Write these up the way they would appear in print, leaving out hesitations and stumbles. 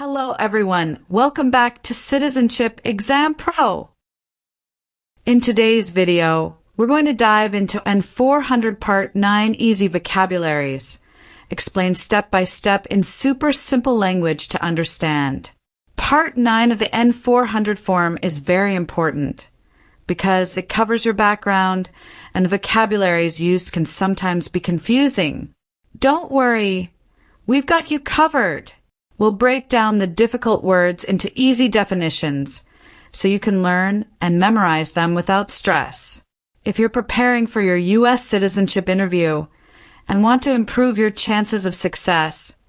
Hello everyone, welcome back to Citizenship Exam Pro. In today's video, we're going to dive into N400 Part 9 Easy Vocabularies, explained step by step in super simple language to understand. Part 9 of the N400 form is very important because it covers your background and the vocabularies used can sometimes be confusing. Don't worry, we've got you covered. We'll break down the difficult words into easy definitions so you can learn and memorize them without stress. If you're preparing for your US citizenship interview and want to improve your chances of success,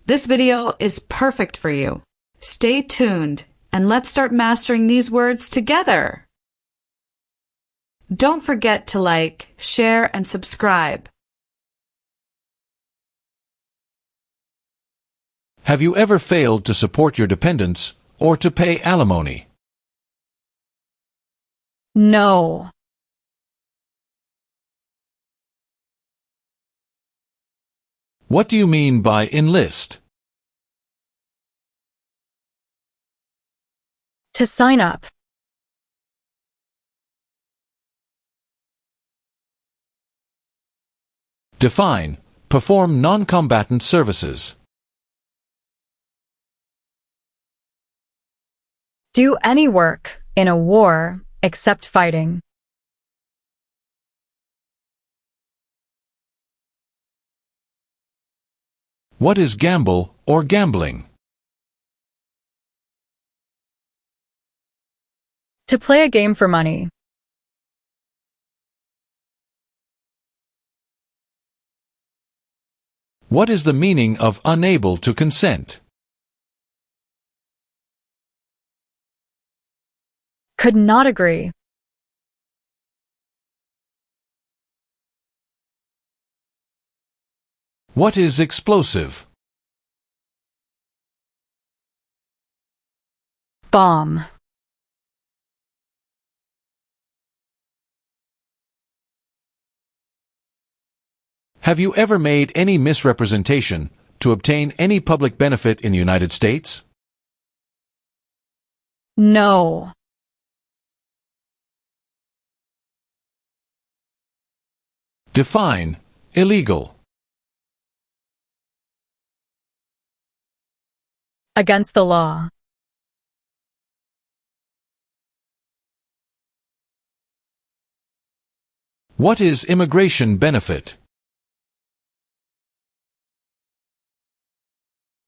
this video is perfect for you. Stay tuned and let's start mastering these words together. Don't forget to like, share, and subscribe. Have you ever failed to support your dependents or to pay alimony? No. What do you mean by enlist? To sign up. Define. Perform non-combatant services. Do any work in a war except fighting. What is gamble or gambling? To play a game for money. What is the meaning of unable to consent? Could not agree. What is explosive? Bomb. Have you ever made any misrepresentation to obtain any public benefit in the United States? No. Define. Illegal. Against the law. What is immigration benefit?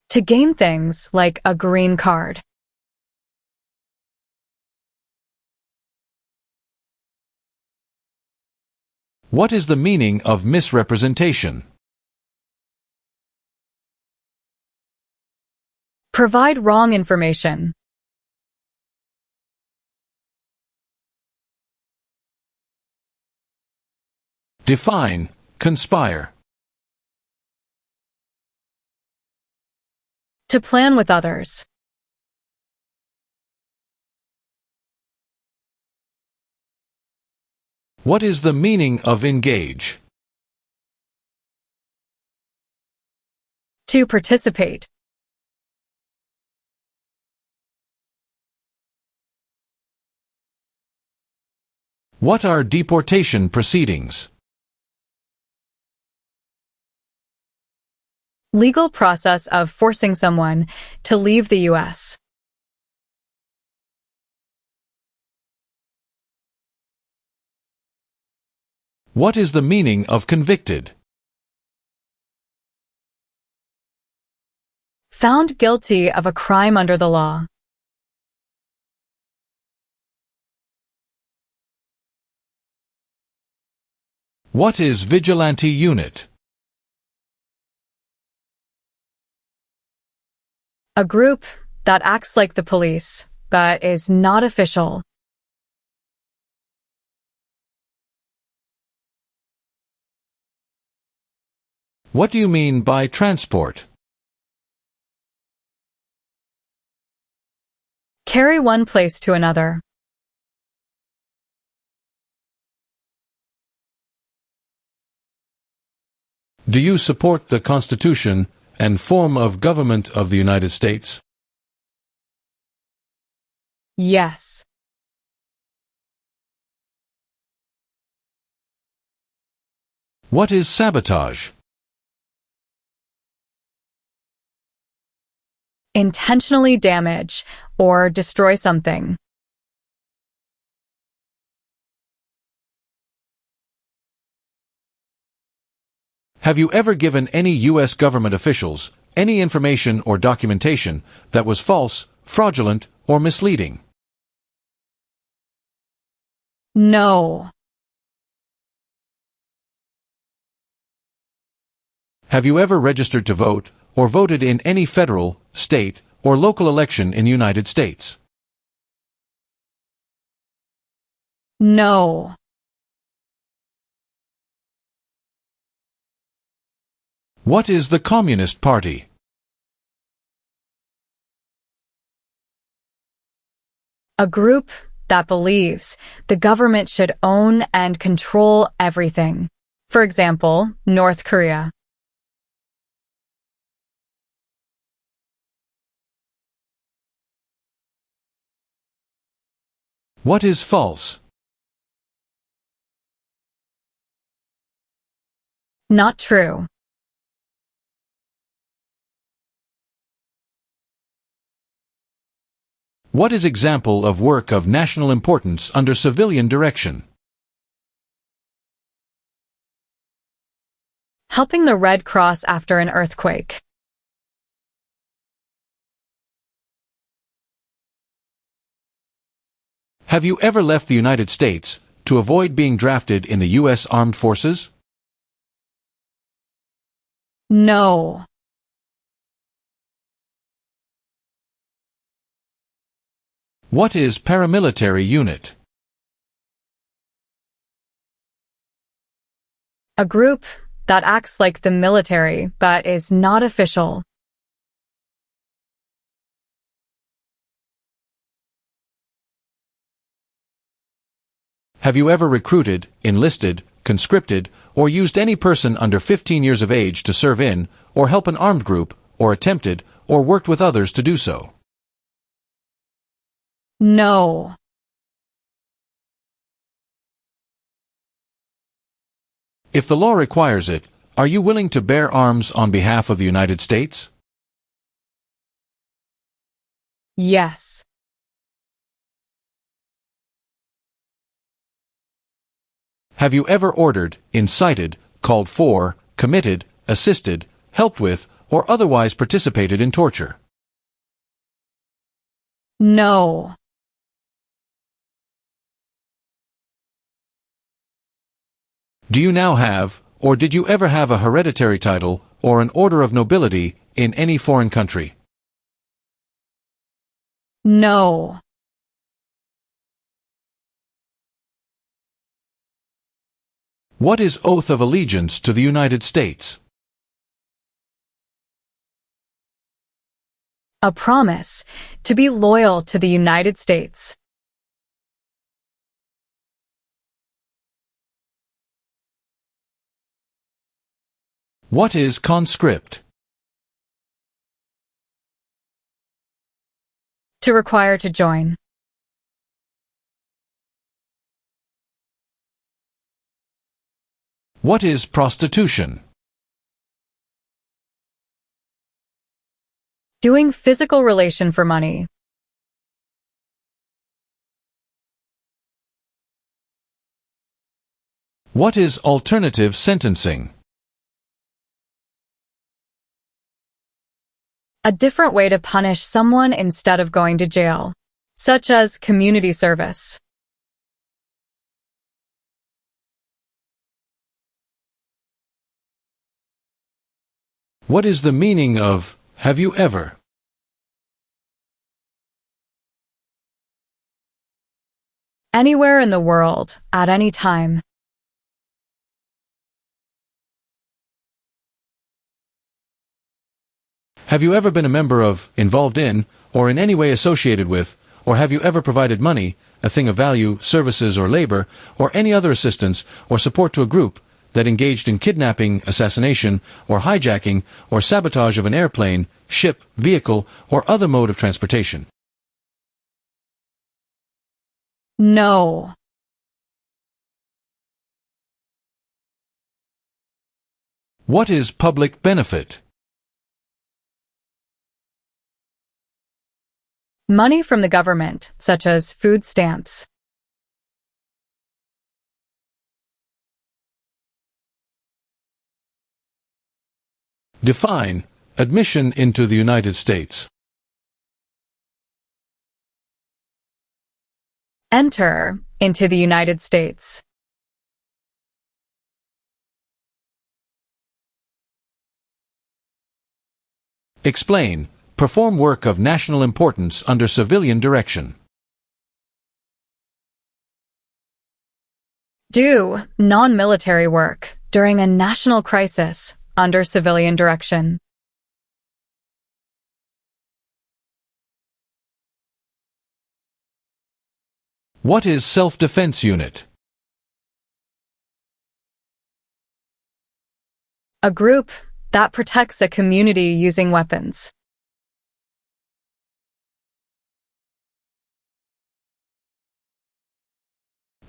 To gain things like a green card. What is the meaning of misrepresentation? Provide wrong information. Define. Conspire. To plan with others. What is the meaning of engage? To participate. What are deportation proceedings? Legal process of forcing someone to leave the U.S. What is the meaning of convicted? Found guilty of a crime under the law. What is vigilante unit? A group that acts like the police, but is not official. What do you mean by transport? Carry one place to another. Do you support the Constitution and form of government of the United States? Yes. What is sabotage? Intentionally damage or destroy something. Have you ever given any U.S. government officials any information or documentation that was false, fraudulent, or misleading? No. Have you ever registered to vote or voted in any federal, state, or local election in the United States? No. What is the Communist Party? A group that believes the government should own and control everything. For example, North Korea. What is false? Not true. What is example of work of national importance under civilian direction? Helping the Red Cross after an earthquake. Have you ever left the United States to avoid being drafted in the U.S. Armed Forces? No. What is paramilitary unit? A group that acts like the military but is not official. Have you ever recruited, enlisted, conscripted, or used any person under 15 years of age to serve in, or help an armed group, or attempted, or worked with others to do so? No. If the law requires it, are you willing to bear arms on behalf of the United States? Yes. Have you ever ordered, incited, called for, committed, assisted, helped with, or otherwise participated in torture? No. Do you now have, or did you ever have a hereditary title or an order of nobility in any foreign country? No. What is oath of allegiance to the United States? A promise to be loyal to the United States. What is conscript? To require to join. What is prostitution? Doing physical relation for money. What is alternative sentencing? A different way to punish someone instead of going to jail, such as community service. What is the meaning of have you ever? Anywhere in the world, at any time. Have you ever been a member of, involved in, or in any way associated with, or have you ever provided money, a thing of value, services or labor, or any other assistance or support to a group that engaged in kidnapping, assassination, or hijacking, or sabotage of an airplane, ship, vehicle, or other mode of transportation? No. What is public benefit? Money from the government, such as food stamps. Define admission into the United States. Enter into the United States. Explain. Perform work of national importance under civilian direction. Do non-military work during a national crisis under civilian direction. What is self-defense unit? A group that protects a community using weapons.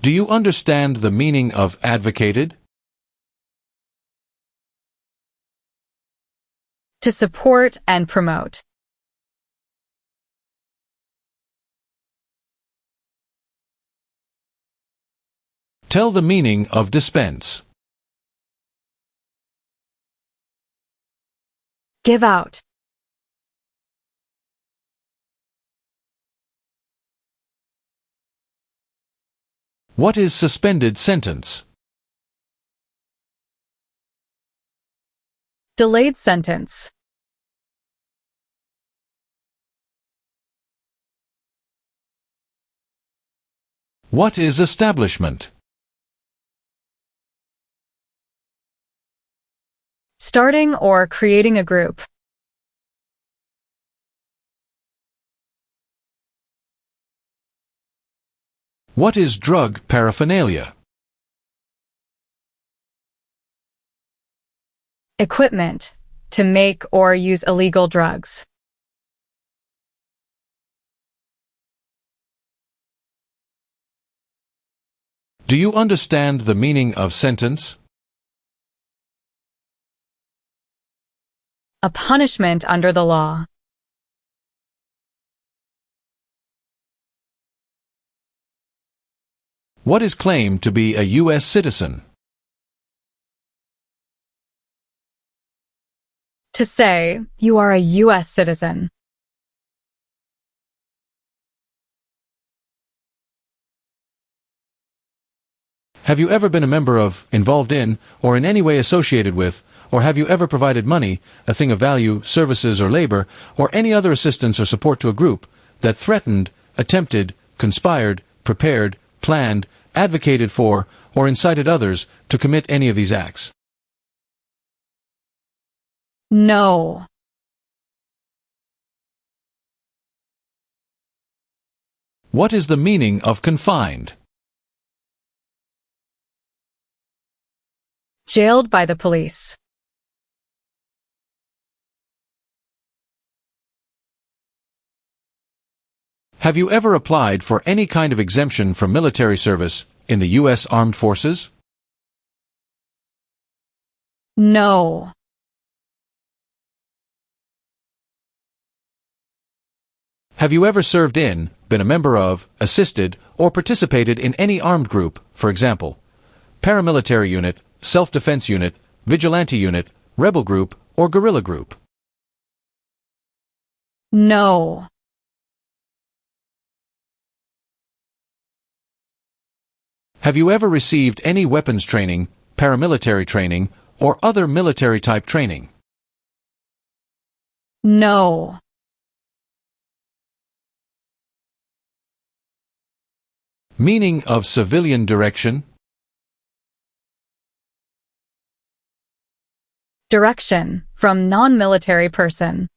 Do you understand the meaning of advocated? To support and promote. Tell the meaning of dispense. Give out. What is suspended sentence? Delayed sentence. What is establishment? Starting or creating a group. What is drug paraphernalia? Equipment to make or use illegal drugs. Do you understand the meaning of sentence? A punishment under the law. What is claimed to be a U.S. citizen? To say, you are a US citizen. Have you ever been a member of, involved in, or in any way associated with, or have you ever provided money, a thing of value, services or labor, or any other assistance or support to a group that threatened, attempted, conspired, prepared, planned, advocated for, or incited others to commit any of these acts? No. What is the meaning of confined? Jailed by the police. Have you ever applied for any kind of exemption from military service in the U.S. Armed Forces? No. Have you ever served in, been a member of, assisted, or participated in any armed group, for example, paramilitary unit, self-defense unit, vigilante unit, rebel group, or guerrilla group? No. Have you ever received any weapons training, paramilitary training, or other military-type training? No. Meaning of civilian direction? Direction from non-military person.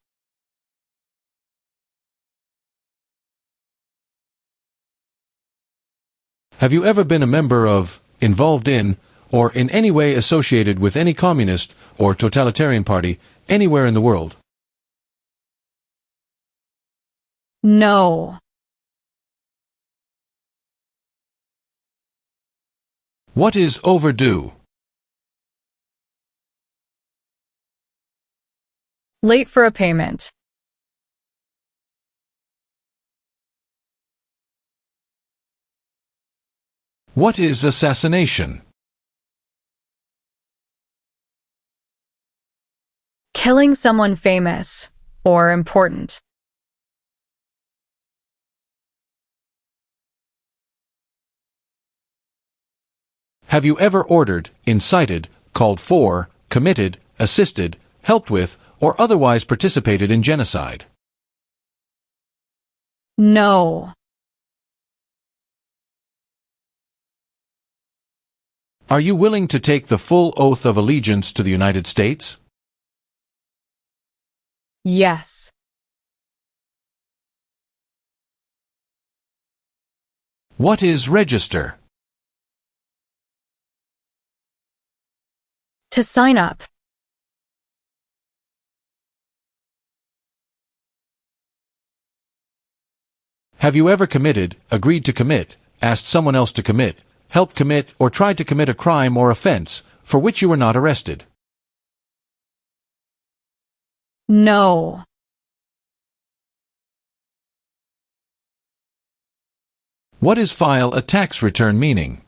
Have you ever been a member of, involved in, or in any way associated with any communist or totalitarian party anywhere in the world? No. What is overdue? Late for a payment. What is assassination? Killing someone famous or important. Have you ever ordered, incited, called for, committed, assisted, helped with, or otherwise participated in genocide? No. Are you willing to take the full oath of allegiance to the United States? Yes. What is register? To sign up. Have you ever committed, agreed to commit, asked someone else to commit, helped commit, or tried to commit a crime or offense for which you were not arrested? No. What is file a tax return meaning?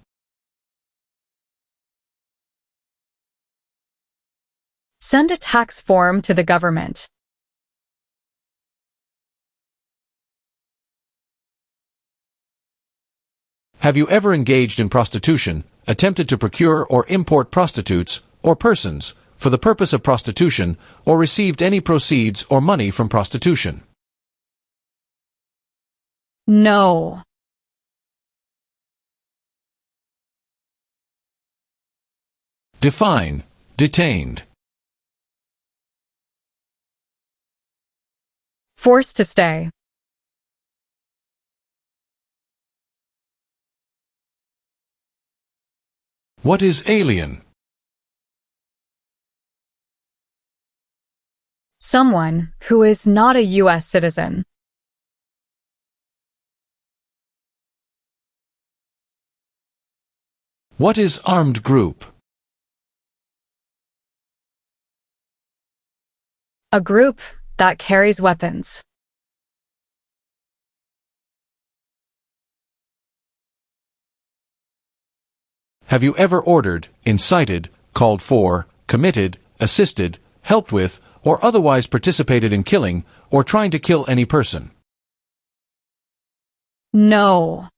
Send a tax form to the government. Have you ever engaged in prostitution, attempted to procure or import prostitutes, or persons, for the purpose of prostitution, or received any proceeds or money from prostitution? No. Define, detained. Forced to stay. What is alien? Someone who is not a US citizen. What is armed group? A group that carries weapons. Have you ever ordered, incited, called for, committed, assisted, helped with, or otherwise participated in killing, or trying to kill any person? No.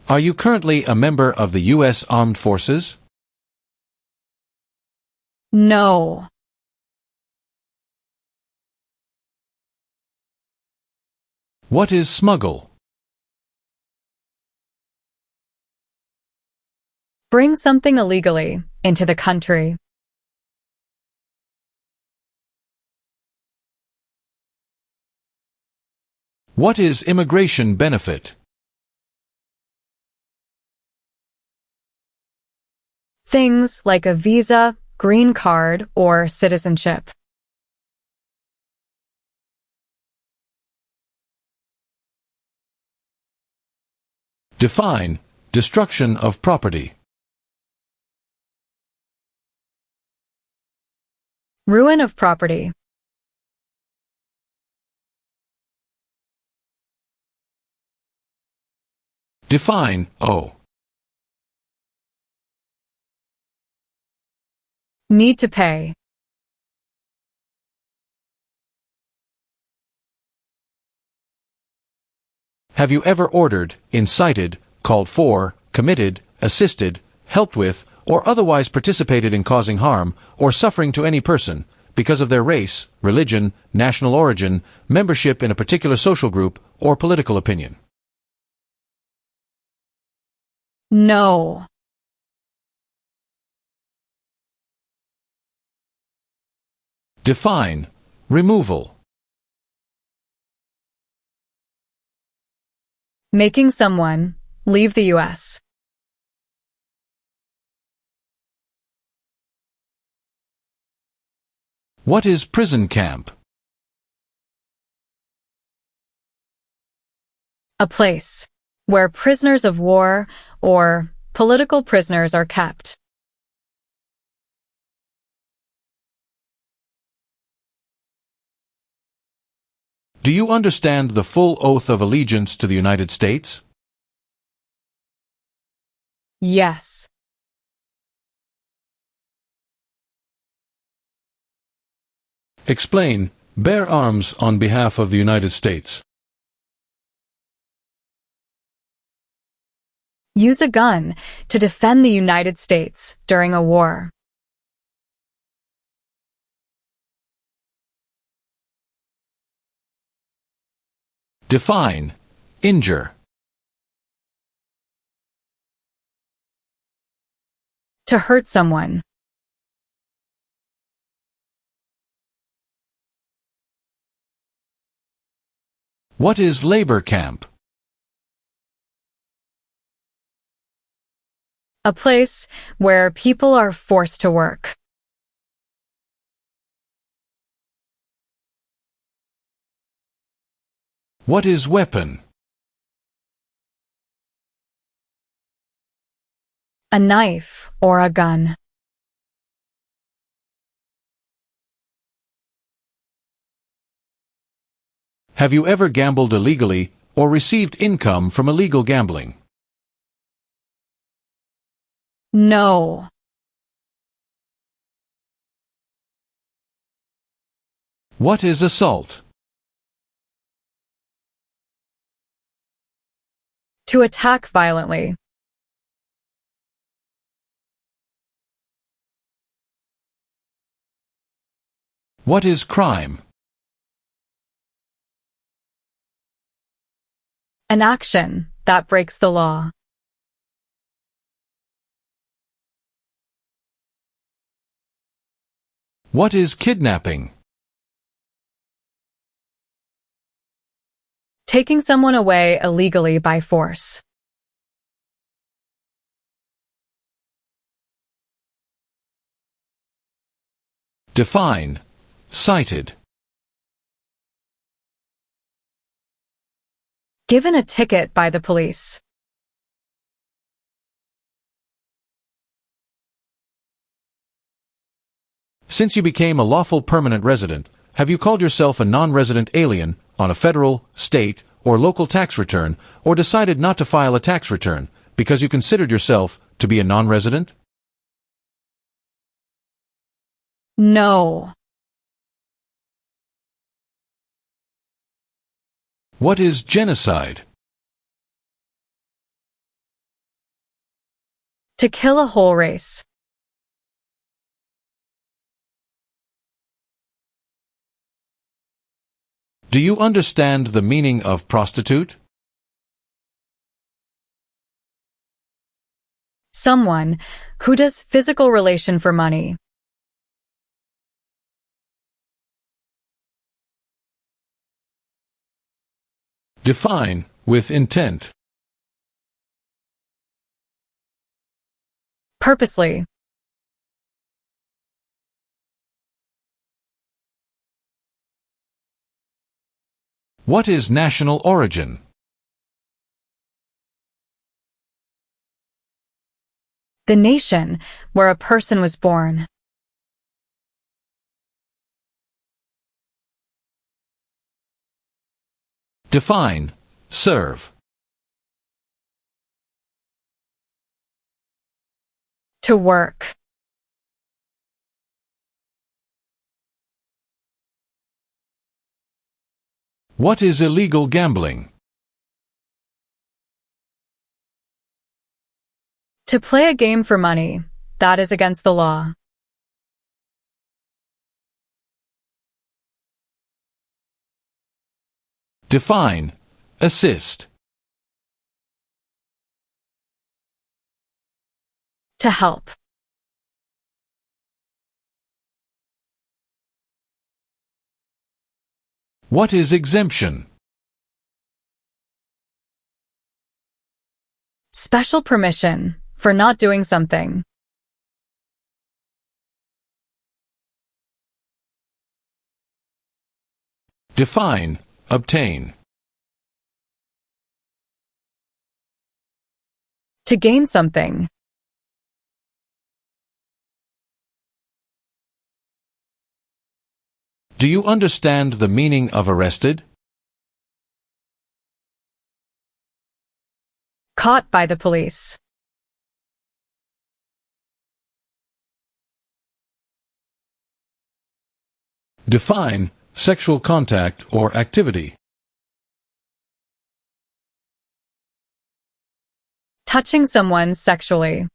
Are you currently a member of the U.S. Armed Forces? No. What is smuggle? Bring something illegally into the country. What is immigration benefit? Things like a visa, green card, or citizenship. Define, destruction of property. Ruin of property. Define, Need to pay. Have you ever ordered, incited, called for, committed, assisted, helped with, or otherwise participated in causing harm or suffering to any person because of their race, religion, national origin, membership in a particular social group, or political opinion? No. Define, removal. Making someone leave the US. What is prison camp? A place where prisoners of war or political prisoners are kept. Do you understand the full oath of allegiance to the United States? Yes. Explain. Bear arms on behalf of the United States. Use a gun to defend the United States during a war. Define. Injure. To hurt someone. What is labor camp? A place where people are forced to work. What is weapon? A knife or a gun. Have you ever gambled illegally or received income from illegal gambling? No. What is assault? To attack violently. What is crime? An action that breaks the law. What is kidnapping? Taking someone away illegally by force. Define. Cited. Given a ticket by the police. Since you became a lawful permanent resident, have you called yourself a non-resident alien on a federal, state, or local tax return, or decided not to file a tax return because you considered yourself to be a non-resident? No. What is genocide? To kill a whole race. Do you understand the meaning of prostitute? Someone who does physical relation for money. Define. With intent. Purposely. What is national origin? The nation where a person was born. Define. Serve. To work. What is illegal gambling? To play a game for money. That is against the law. Define. Assist. To help. What is exemption? Special permission for not doing something. Define. Obtain. To gain something. Do you understand the meaning of arrested? Caught by the police. Define sexual contact or activity. Touching someone sexually.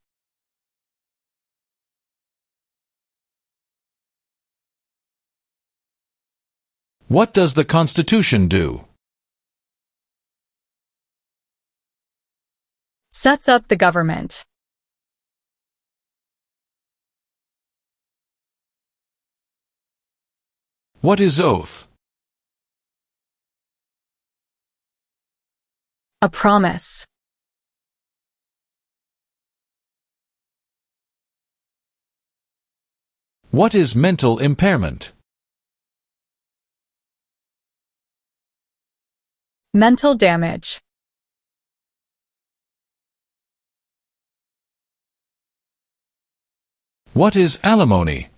What does the Constitution do? Sets up the government. What is oath? A promise. What is mental impairment? Mental damage. What is alimony?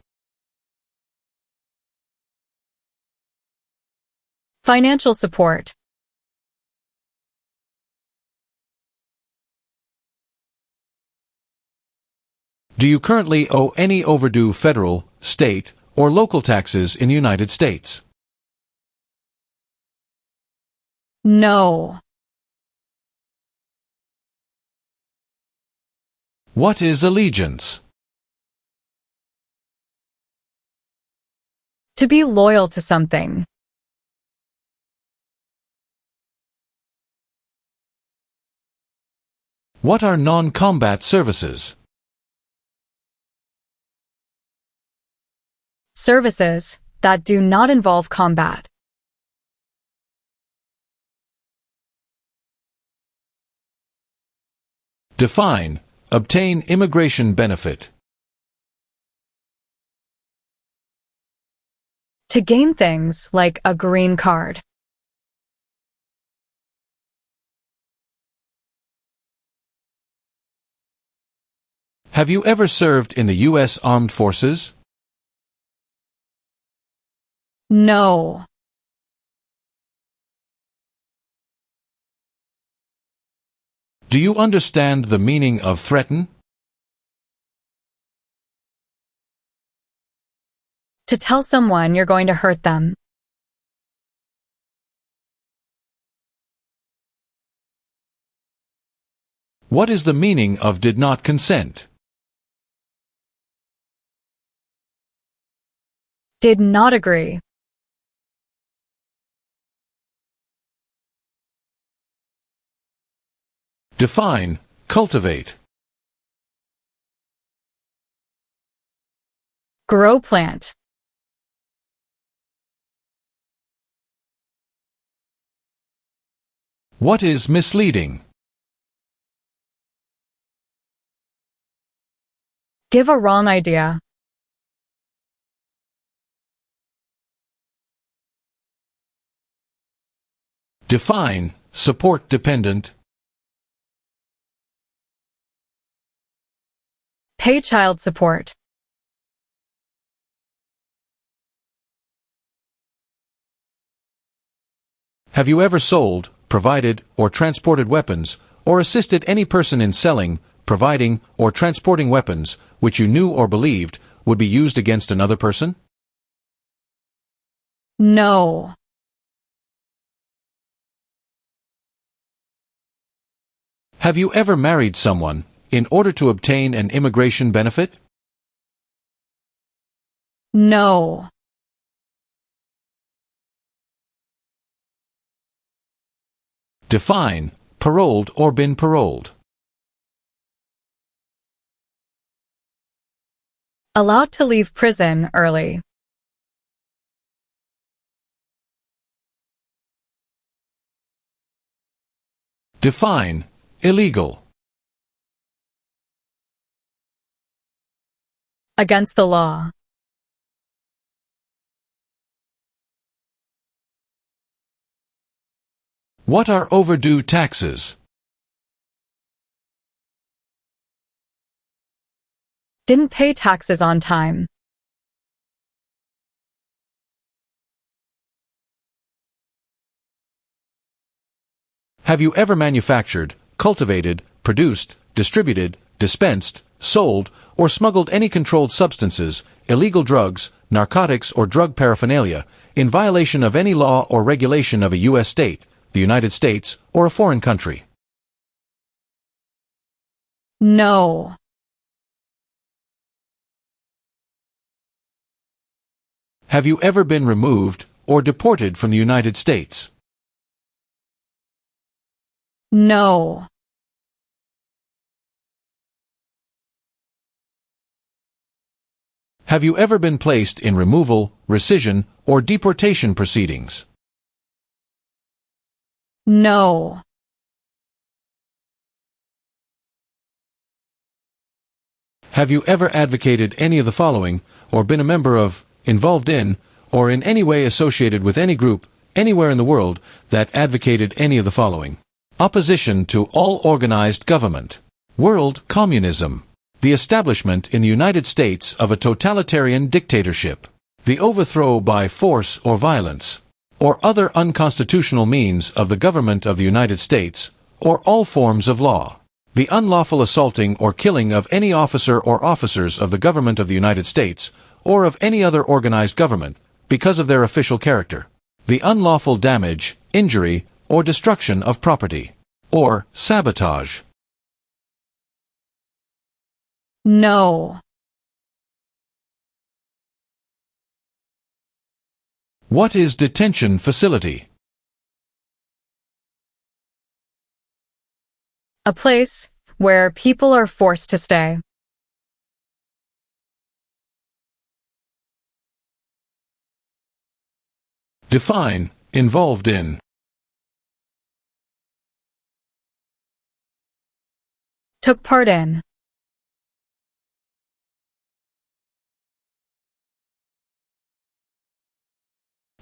Financial support. Do you currently owe any overdue federal, state, or local taxes in the United States? No. What is allegiance? To be loyal to something. What are non-combat services? Services that do not involve combat. Define, obtain immigration benefit. To gain things like a green card. Have you ever served in the U.S. Armed Forces? No. Do you understand the meaning of threaten? To tell someone you're going to hurt them. What is the meaning of did not consent? Did not agree. Define, cultivate. Grow plant. What is misleading? Give a wrong idea. Define, support dependent. Pay child support. Have you ever sold, provided, or transported weapons, or assisted any person in selling, providing, or transporting weapons which you knew or believed would be used against another person? No. Have you ever married someone in order to obtain an immigration benefit? No. Define, paroled or been paroled. Allowed to leave prison early. Define, illegal. Against the law. What are overdue taxes? Didn't pay taxes on time. Have you ever manufactured, cultivated, produced, distributed, dispensed, sold, or smuggled any controlled substances, illegal drugs, narcotics or drug paraphernalia, in violation of any law or regulation of a U.S. state, the United States, or a foreign country? No. Have you ever been removed or deported from the United States? No. Have you ever been placed in removal, rescission, or deportation proceedings? No. Have you ever advocated any of the following, or been a member of, involved in, or in any way associated with any group, anywhere in the world, that advocated any of the following? Opposition to all organized government. World communism. The establishment in the United States of a totalitarian dictatorship. The overthrow by force or violence, or other unconstitutional means of the government of the United States, or all forms of law. The unlawful assaulting or killing of any officer or officers of the government of the United States, or of any other organized government, because of their official character. The unlawful damage, injury, or destruction of property, or sabotage. No. What is detention facility? A place where people are forced to stay. Define, involved in. Took part in.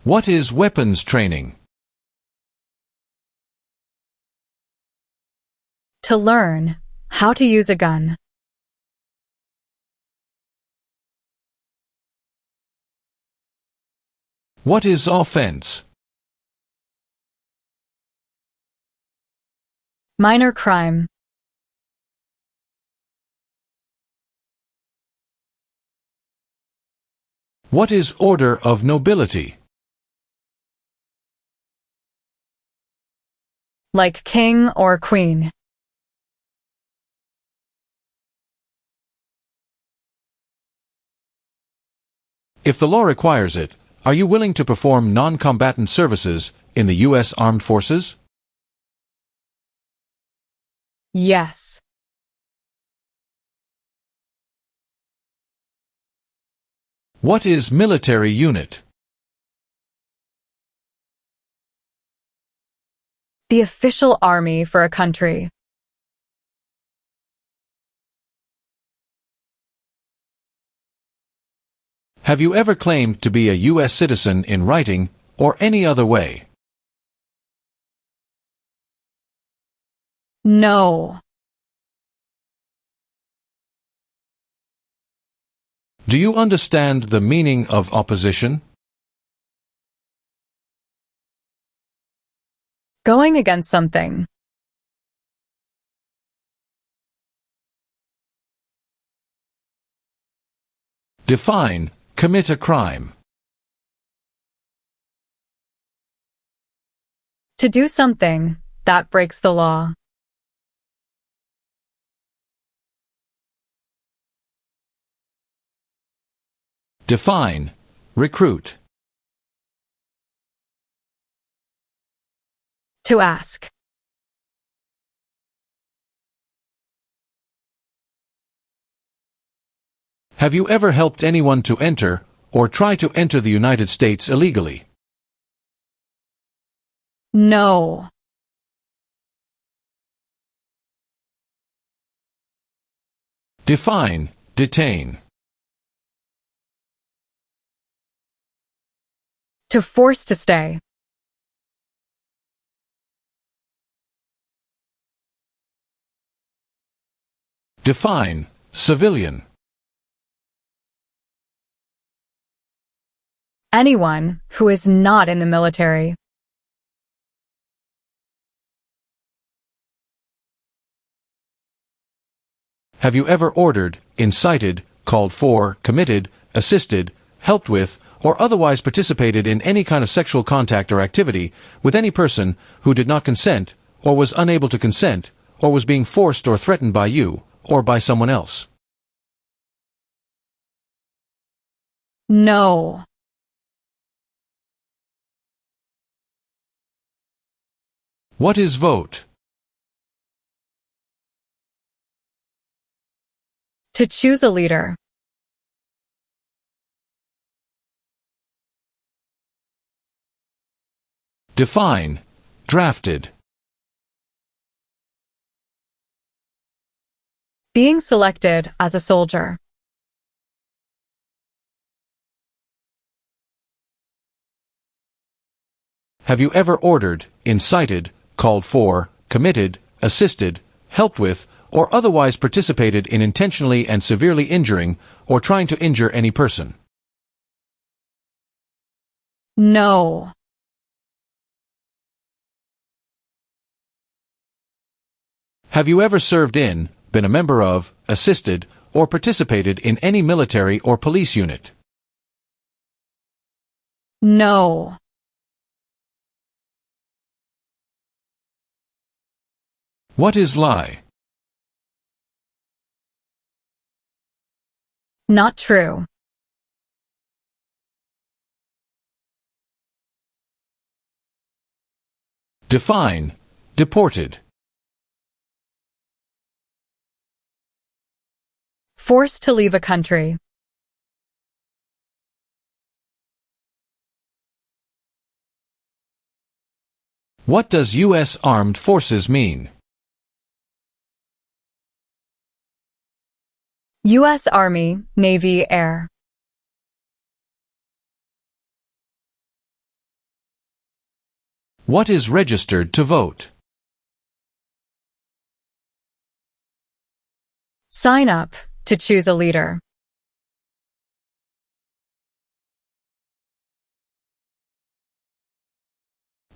What is weapons training? To learn how to use a gun. What is offense? Minor crime. What is order of nobility? Like king or queen. If the law requires it, are you willing to perform non-combatant services in the U.S. Armed Forces? Yes. What is military unit? The official army for a country. Have you ever claimed to be a U.S. citizen in writing or any other way? No. Do you understand the meaning of opposition? Going against something. Define, commit a crime. To do something that breaks the law. Define, recruit. To ask. Have you ever helped anyone to enter or try to enter the United States illegally? No. Define, detain. To force to stay. Define, civilian. Anyone who is not in the military. Have you ever ordered, incited, called for, committed, assisted, helped with, or otherwise participated in any kind of sexual contact or activity with any person who did not consent, or was unable to consent, or was being forced or threatened by you, or by someone else? No. What is vote? To choose a leader. Define. Drafted. Being selected as a soldier. Have you ever ordered, incited, called for, committed, assisted, helped with, or otherwise participated in intentionally and severely injuring or trying to injure any person? No. Have you ever served in, been a member of, assisted, or participated in any military or police unit? No. What is lie? Not true. Define. Deported. Forced to leave a country. What does U.S. Armed Forces mean? U.S. Army, Navy, Air. What is registered to vote? Sign up to choose a leader.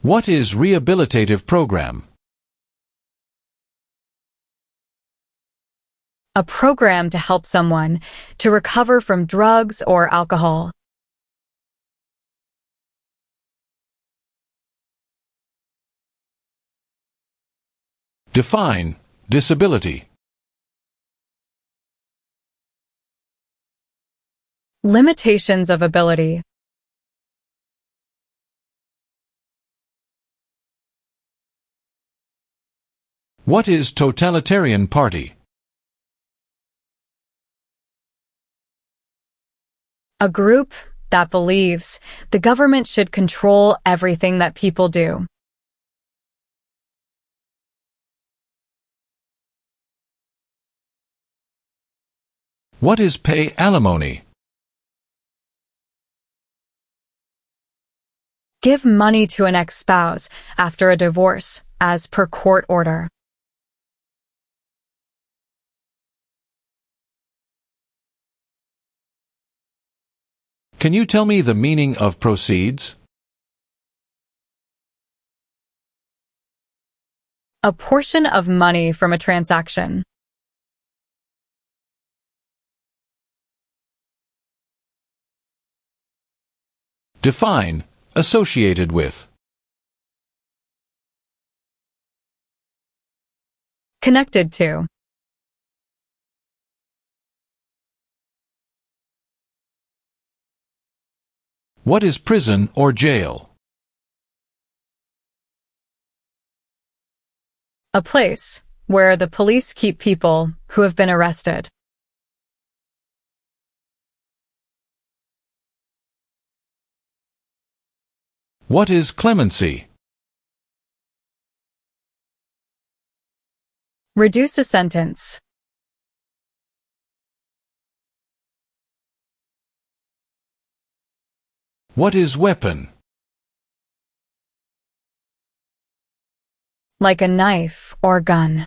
What is rehabilitative program? A program to help someone to recover from drugs or alcohol. Define. Disability. Limitations of ability. What is totalitarian party? A group that believes the government should control everything that people do. What is pay alimony? Give money to an ex-spouse after a divorce, as per court order. Can you tell me the meaning of proceeds? A portion of money from a transaction. Define. Associated with. Connected to. What is prison or jail? A place where the police keep people who have been arrested. What is clemency? Reduce a sentence. What is weapon? Like a knife or gun.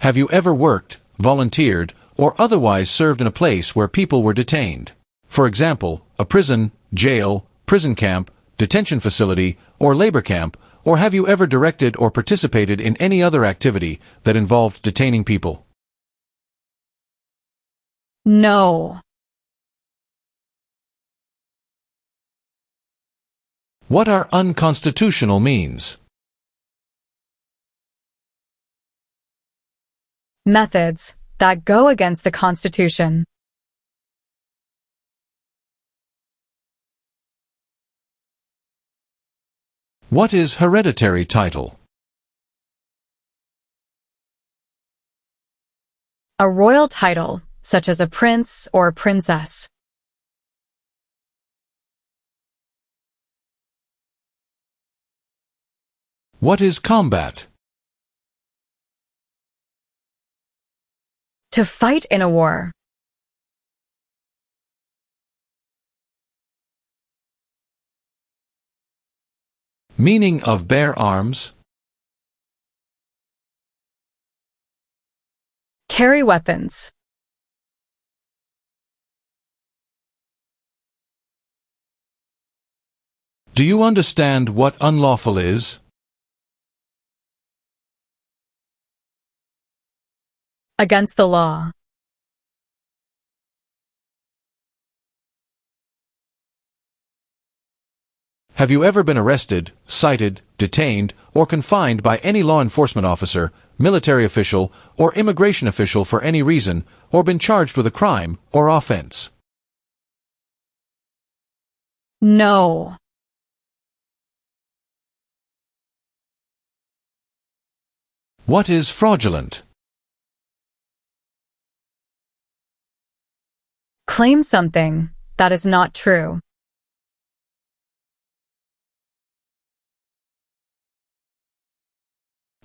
Have you ever worked, volunteered, or otherwise served in a place where people were detained. For example, a prison, jail, prison camp, detention facility, or labor camp, or have you ever directed or participated in any other activity that involved detaining people? No. What are unconstitutional means? Methods that go against the Constitution. What is hereditary title? A royal title, such as a prince or princess. What is combat? To fight in a war. Meaning of bear arms? Carry weapons. Do you understand what unlawful is? Against the law. Have you ever been arrested, cited, detained, or confined by any law enforcement officer, military official, or immigration official for any reason, or been charged with a crime or offense? No. What is fraudulent? Claim something that is not true.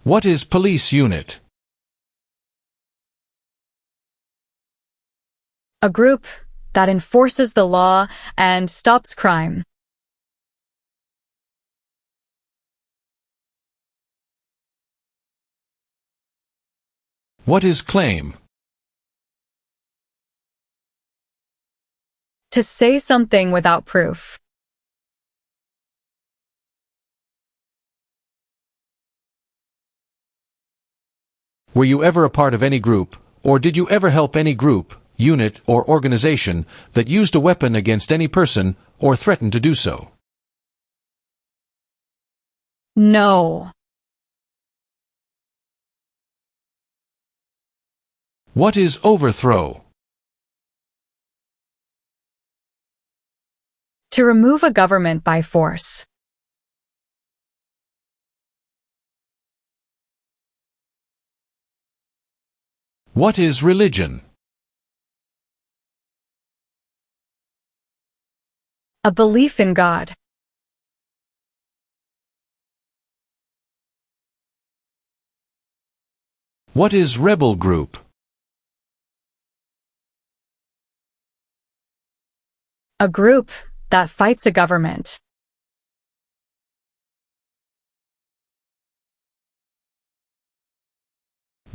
What is police unit? A group that enforces the law and stops crime. What is claim? To say something without proof. Were you ever a part of any group, or did you ever help any group, unit, or organization that used a weapon against any person or threatened to do so? No. What is overthrow? To remove a government by force. What is religion? A belief in God. What is rebel group? A group that fights a government.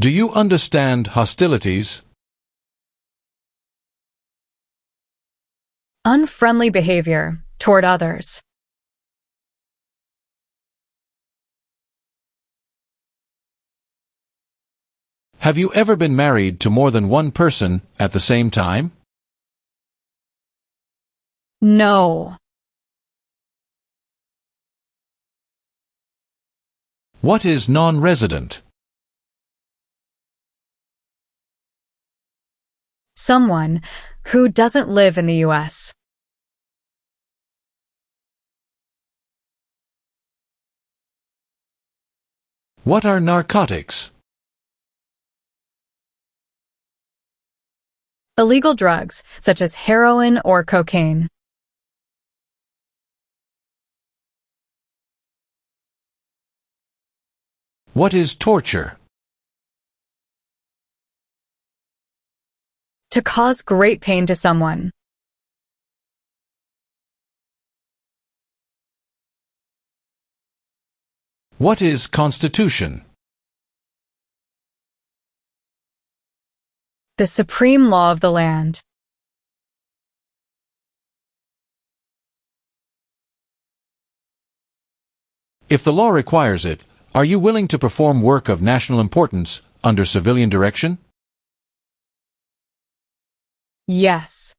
Do you understand hostilities? Unfriendly behavior toward others. Have you ever been married to more than one person at the same time? No. What is non-resident? Someone who doesn't live in the US. What are narcotics? Illegal drugs, such as heroin or cocaine. What is torture? To cause great pain to someone. What is constitution? The supreme law of the land. If the law requires it, are you willing to perform work of national importance under civilian direction? Yes.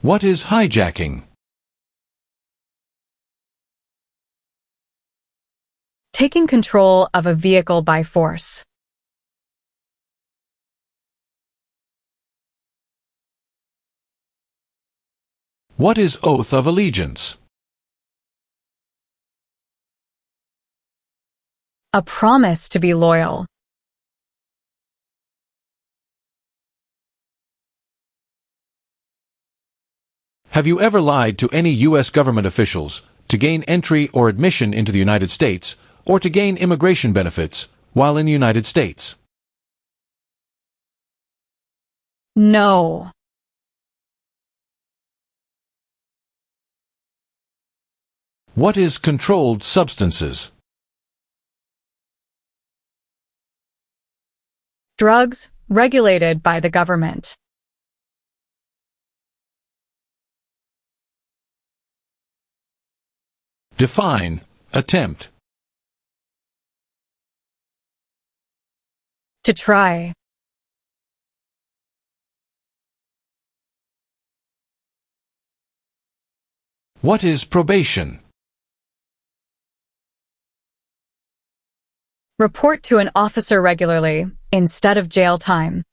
What is hijacking? Taking control of a vehicle by force. What is oath of allegiance? A promise to be loyal. Have you ever lied to any U.S. government officials to gain entry or admission into the United States or to gain immigration benefits while in the United States? No. What is controlled substances? Drugs regulated by the government. Define attempt. To try. What is probation? Report to an officer regularly instead of jail time.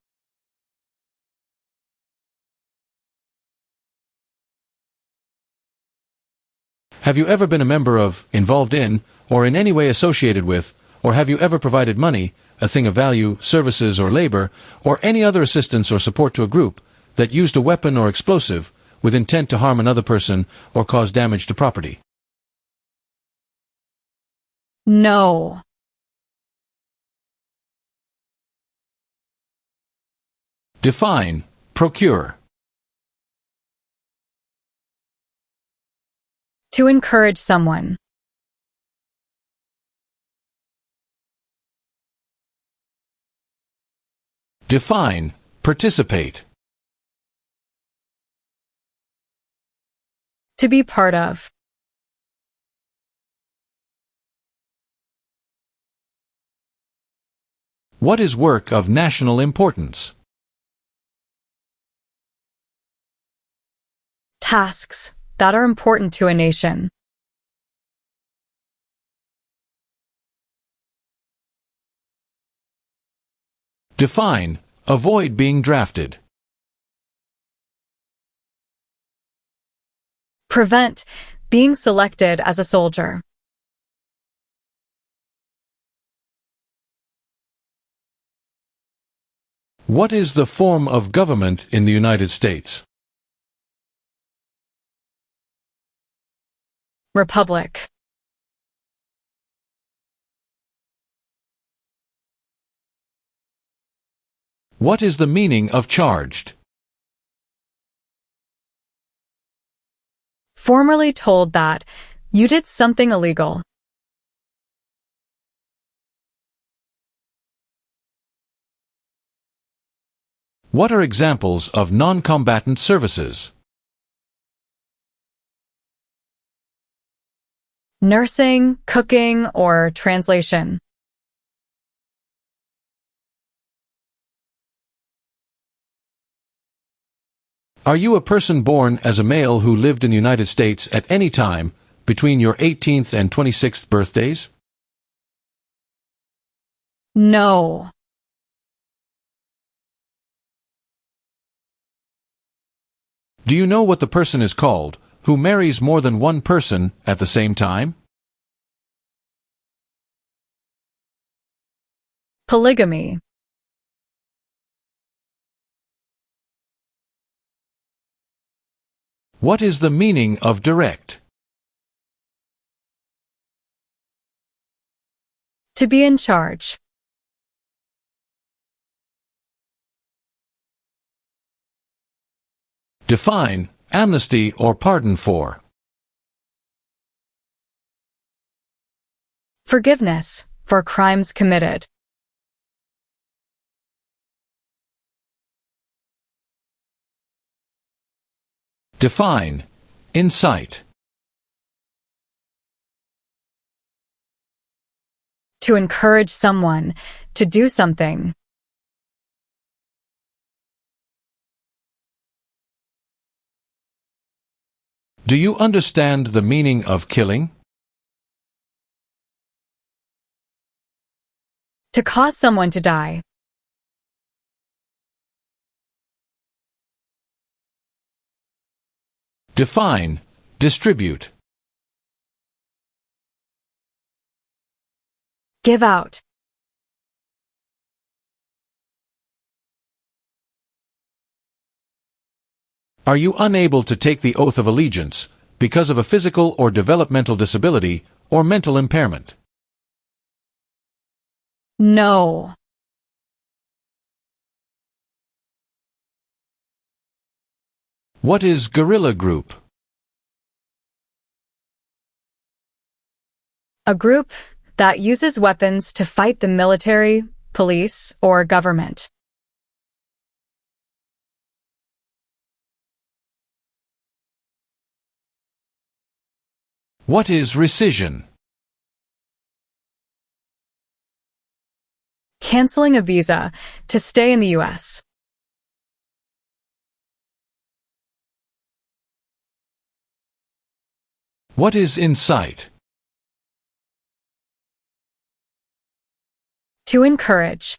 Have you ever been a member of, involved in, or in any way associated with, or have you ever provided money, a thing of value, services or labor, or any other assistance or support to a group that used a weapon or explosive with intent to harm another person or cause damage to property? No. Define procure. To encourage someone. Define participate. To be part of. What is work of national importance? Tasks that are important to a nation. Define avoid being drafted. Prevent being selected as a soldier. What is the form of government in the United States? Republic. What is the meaning of charged? Formerly told that you did something illegal. What are examples of non-combatant services? Nursing, cooking, or translation. Are you a person born as a male who lived in the United States at any time between your 18th and 26th birthdays? No. Do you know what the person is called who marries more than one person at the same time? Polygamy. What is the meaning of direct? To be in charge. Define amnesty or pardon for. Forgiveness for crimes committed. Define. Incite. To encourage someone to do something. Do you understand the meaning of killing? To cause someone to die. Define. Distribute. Give out. Are you unable to take the oath of allegiance because of a physical or developmental disability or mental impairment? No. What is guerrilla group? A group that uses weapons to fight the military, police, or government. What is rescission? Canceling a visa to stay in the US. What is incite? To encourage.